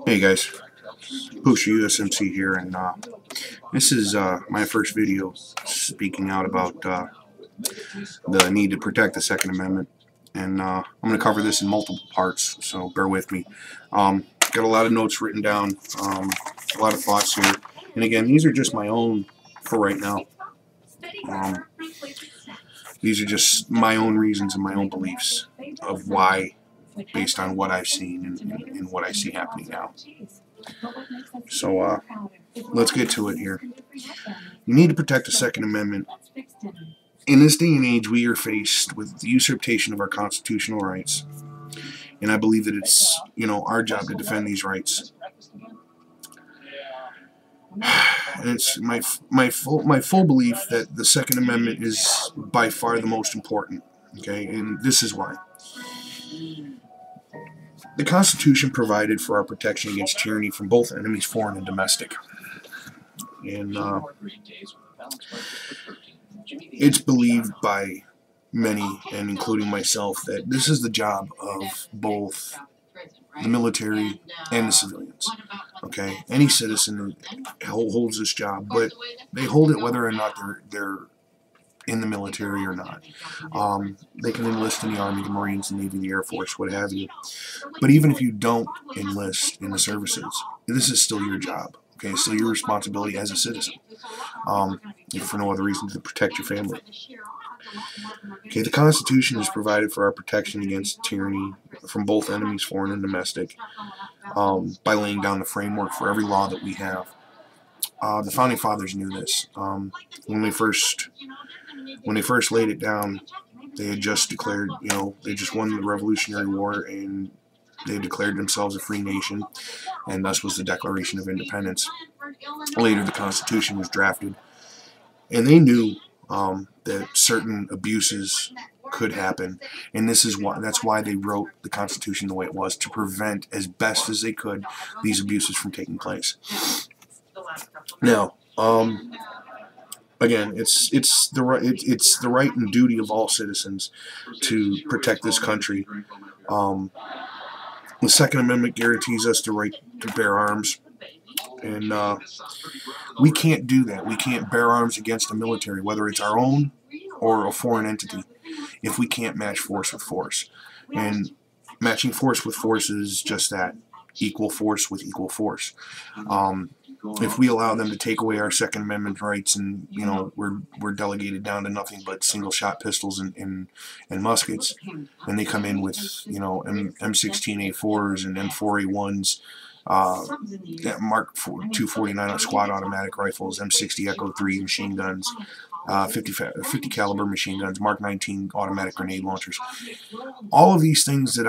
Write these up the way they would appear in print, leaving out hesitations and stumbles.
Hey guys, Poster USMC here, and this is my first video speaking out about the need to protect the Second Amendment, and I'm going to cover this in multiple parts, so bear with me. Got a lot of notes written down, a lot of thoughts here, and again, these are just my own for right now. These are just my own reasons and my own beliefs of why, based on what I've seen and what I see happening now. So let's get to it here. You need to protect the Second Amendment. In this day and age, we are faced with the usurpation of our constitutional rights, and I believe that it's, our job to defend these rights. And it's my full belief that the Second Amendment is by far the most important. Okay, and this is why. The Constitution provided for our protection against tyranny from both enemies, foreign and domestic. And it's believed by many, and including myself, that this is the job of both the military and the civilians. Okay, any citizen holds this job, but they hold it whether or not they're in the military or not. They can enlist in the Army, the Marines, the Navy, the Air Force, what have you. But even if you don't enlist in the services, this is still your job. Okay, it's still your responsibility as a citizen, if for no other reason, to protect your family. Okay, the Constitution has provided for our protection against tyranny from both enemies, foreign and domestic, by laying down the framework for every law that we have. The Founding Fathers knew this. When they first laid it down, they had just declared, they just won the Revolutionary War, and they declared themselves a free nation, and thus was the Declaration of Independence. Later, the Constitution was drafted, and they knew that certain abuses could happen, and that's why they wrote the Constitution the way it was, to prevent as best as they could these abuses from taking place. Now, again, it's the right and duty of all citizens to protect this country. The Second Amendment guarantees us the right to bear arms, and we can't do that. We can't bear arms against the military, whether it's our own or a foreign entity, if we can't match force with force. And matching force with force is just that, equal force with equal force. If we allow them to take away our Second Amendment rights, and we're delegated down to nothing but single-shot pistols and muskets, and they come in with M16A4s and M4A1s, Mark 249 squad automatic rifles, M60 Echo 3 machine guns, 50 caliber machine guns, Mark 19 automatic grenade launchers. All of these things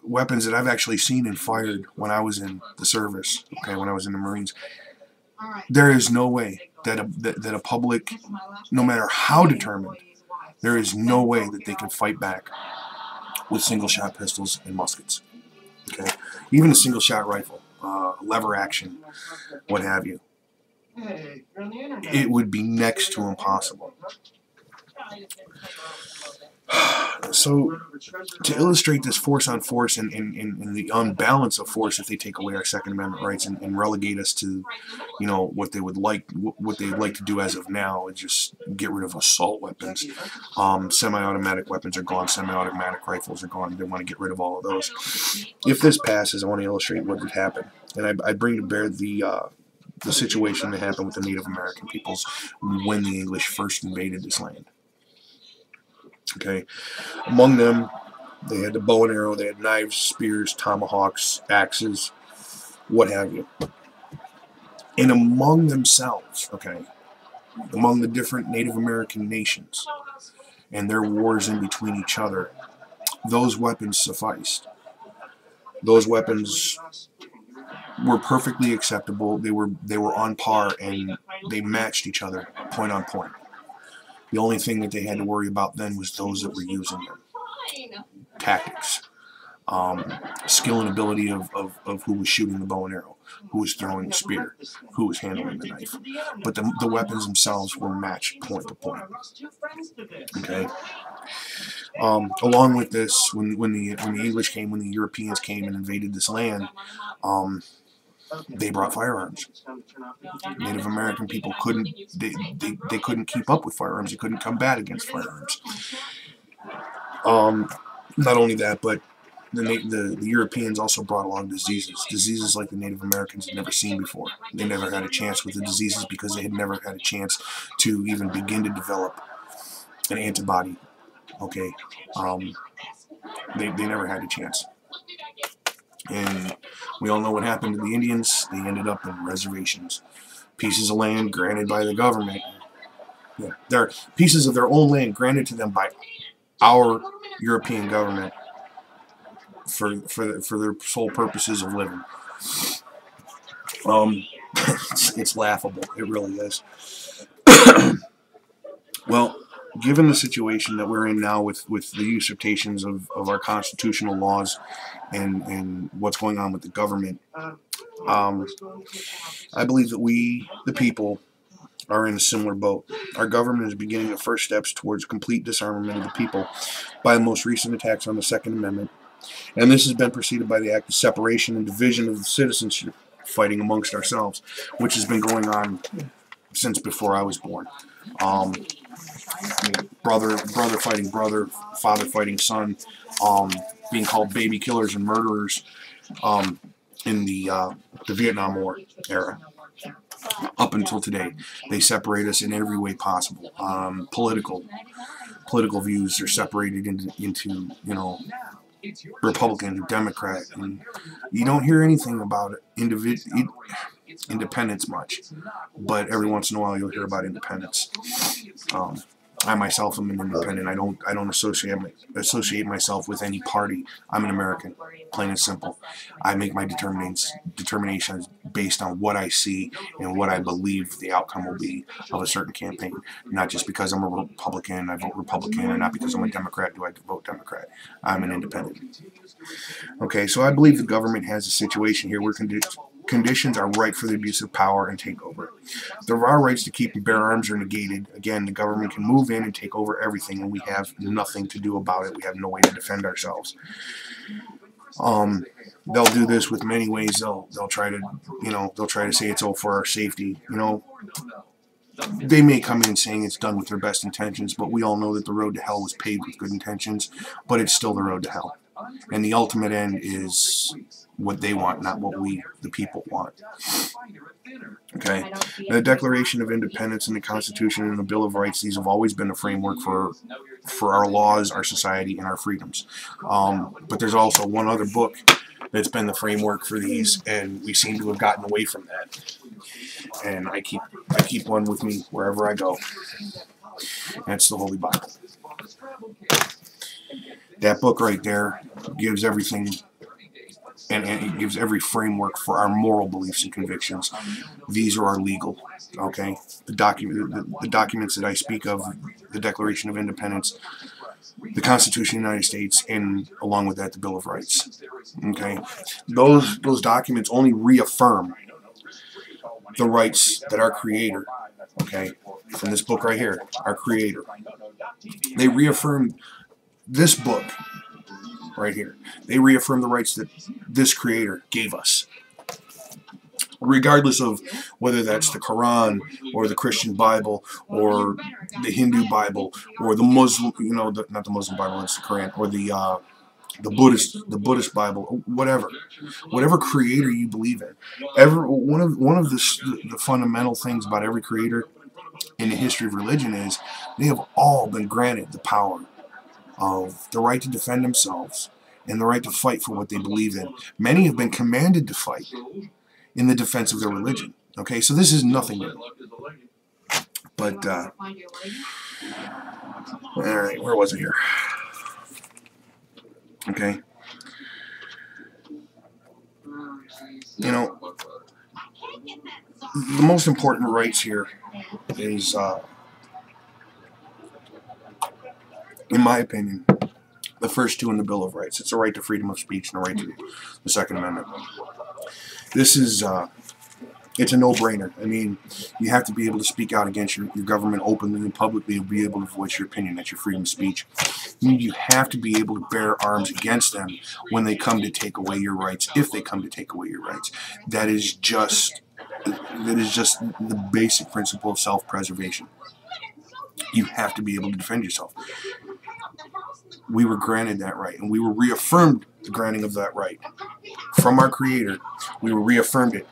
weapons that I've actually seen and fired when I was in the service, when I was in the Marines. There is no way that a public, no matter how determined, there is no way that they can fight back with single-shot pistols and muskets. Okay, even a single-shot rifle, lever action, what have you. It would be next to impossible. So, to illustrate this force on force and the unbalance of force, if they take away our Second Amendment rights and relegate us to, what they'd like to do as of now, is just get rid of assault weapons. Semi-automatic weapons are gone. Semi-automatic rifles are gone. They want to get rid of all of those. If this passes, I want to illustrate what would happen, and I bring to bear the situation that happened with the Native American peoples when the English first invaded this land. Okay, among them, they had the bow and arrow, they had knives, spears, tomahawks, axes, what have you. And among themselves, among the different Native American nations and their wars in between each other, those weapons sufficed. Those weapons were perfectly acceptable. They were on par, and they matched each other point on point. The only thing that they had to worry about then was those that were using them. Tactics. skill and ability of who was shooting the bow and arrow, who was throwing the spear, who was handling the knife. But the weapons themselves were matched point to point. Okay. Along with this, when the English came, when the Europeans came and invaded this land, they brought firearms. Native American people couldn't they couldn't keep up with firearms. They couldn't combat against firearms. Not only that, but the Europeans also brought along diseases like the Native Americans had never seen before. They never had a chance with the diseases because they had never had a chance to even begin to develop an antibody. Okay, they never had a chance. And we all know what happened to the Indians. They ended up in reservations, pieces of land granted by the government. Yeah, they're pieces of their own land granted to them by our European government for their sole purposes of living. It's laughable. It really is. Well, given the situation that we're in now with the usurpations of our constitutional laws and what's going on with the government, I believe that we, the people, are in a similar boat. Our government is beginning the first steps towards complete disarmament of the people by the most recent attacks on the Second Amendment, and this has been preceded by the act of separation and division of the citizenship, fighting amongst ourselves, which has been going on since before I was born. Brother fighting brother, father fighting son, being called baby killers and murderers in the Vietnam War era. Up until today, they separate us in every way possible. Political views are separated into Republican, Democrat, and you don't hear anything about independence much, but every once in a while you'll hear about independence. I myself am an independent. I don't associate myself with any party. I'm an American, plain and simple. I make my determinations based on what I see and what I believe the outcome will be of a certain campaign. Not just because I'm a Republican, I vote Republican, or not because I'm a Democrat, do I vote Democrat. I'm an independent. Okay, so I believe the government has a situation here where conditions are ripe for the abuse of power and takeover. Our rights to keep and bear arms are negated. Again, the government can move in and take over everything, and we have nothing to do about it. We have no way to defend ourselves. They'll do this with many ways. They'll try to say it's all for our safety. They may come in saying it's done with their best intentions, but we all know that the road to hell was paved with good intentions, but it's still the road to hell. And the ultimate end is what they want, not what we, the people, want. Okay? The Declaration of Independence and the Constitution and the Bill of Rights, these have always been a framework for our laws, our society, and our freedoms. But there's also one other book that's been the framework for these, and we seem to have gotten away from that. And I keep one with me wherever I go. That's the Holy Bible. That book right there gives everything, and it gives every framework for our moral beliefs and convictions. These are our legal, okay? The documents that I speak of, the Declaration of Independence, the Constitution of the United States, and along with that, the Bill of Rights, okay? Those documents only reaffirm the rights that our Creator, okay, from this book right here, our Creator, they reaffirm this book right here. They reaffirm the rights that this Creator gave us, regardless of whether that's the Quran or the Christian Bible or the Hindu Bible or the Muslim, not the Muslim Bible, it's the Quran, or the Buddhist Bible, whatever creator you believe in. One of the fundamental things about every creator in the history of religion is they have all been granted the power of the right to defend themselves and the right to fight for what they believe in. Many have been commanded to fight in the defense of their religion. Okay, so this is nothing new. But, alright, where was it here? Okay. The most important rights here is, in my opinion, the first two in the Bill of Rights. It's the right to freedom of speech and the right to the Second Amendment. This is, it's a no-brainer. I mean, you have to be able to speak out against your government openly and publicly and be able to voice your opinion. That's your freedom of speech. You have to be able to bear arms against them when they come to take away your rights, if they come to take away your rights. That is just the basic principle of self-preservation. You have to be able to defend yourself. We were granted that right, and we were reaffirmed the granting of that right from our Creator. We were reaffirmed it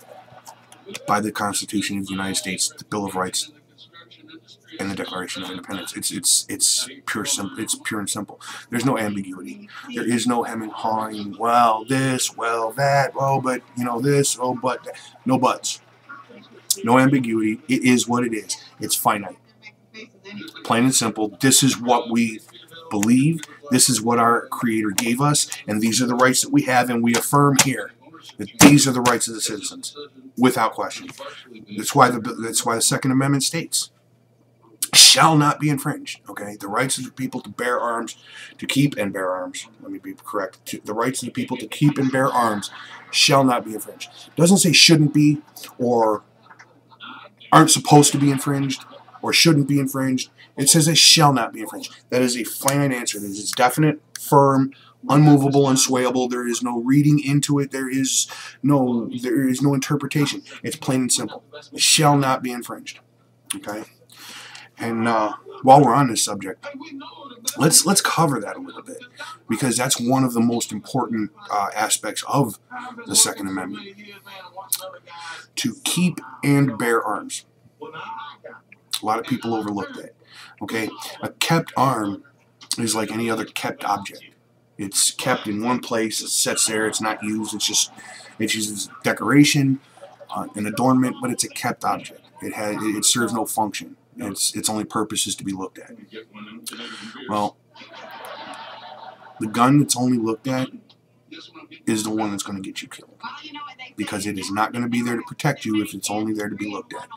by the Constitution of the United States, the Bill of Rights, and the Declaration of Independence. It's pure and simple. There's no ambiguity. There is no hemming, hawing. Well, this, well, that. Oh, but you know this. Oh, but that. No buts. No ambiguity. It is what it is. It's finite. Plain and simple. This is what we believe. This is what our Creator gave us, and these are the rights that we have, and we affirm here that these are the rights of the citizens, without question. That's why the Second Amendment states, shall not be infringed. Okay, the rights of the people to bear arms, to keep and bear arms. Let me be correct. The rights of the people to keep and bear arms shall not be infringed. It doesn't say shouldn't be, or aren't supposed to be infringed, or shouldn't be infringed. It says it shall not be infringed. That is a finite answer. That is definite, firm, unmovable, unswayable. There is no reading into it. There is no interpretation. It's plain and simple. It shall not be infringed. Okay. And while we're on this subject, let's cover that a little bit, because that's one of the most important aspects of the Second Amendment. To keep and bear arms. A lot of people overlook that. Okay, a kept arm is like any other kept object. It's kept in one place. It sits there. It's not used. It's used as decoration, an adornment, but it's a kept object. It serves no function. Its only purpose is to be looked at. Well, the gun that's only looked at is the one that's going to get you killed, because it is not going to be there to protect you if it's only there to be looked at.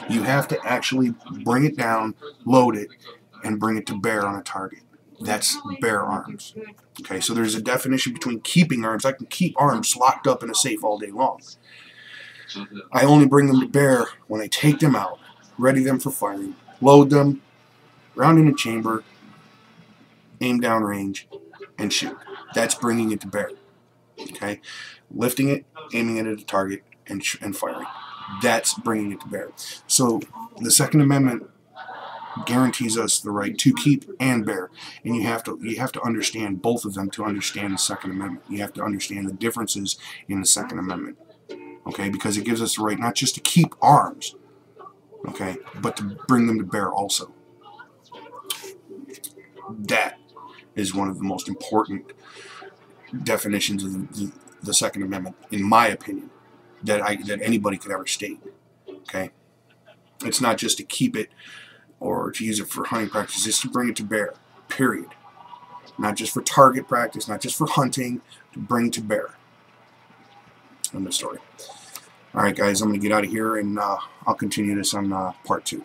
You have to actually bring it down, load it, and bring it to bear on a target. That's bear arms. Okay, so there's a definition between keeping arms. I can keep arms locked up in a safe all day long. I only bring them to bear when I take them out, ready them for firing, load them, round in a chamber, aim down range, and shoot. That's bringing it to bear. Okay, lifting it, aiming it at a target, and firing. That's bringing it to bear. So the Second Amendment guarantees us the right to keep and bear, and you have to understand both of them to understand the Second Amendment. You have to understand the differences in the Second Amendment. Okay, because it gives us the right not just to keep arms, okay, but to bring them to bear also. That is one of the most important definitions of the Second Amendment, in my opinion, that anybody could ever state. Okay, it's not just to keep it or to use it for hunting practice; it's to bring it to bear. Period. Not just for target practice, not just for hunting, to bring to bear. End of story. All right, guys, I'm going to get out of here, and I'll continue this on part 2.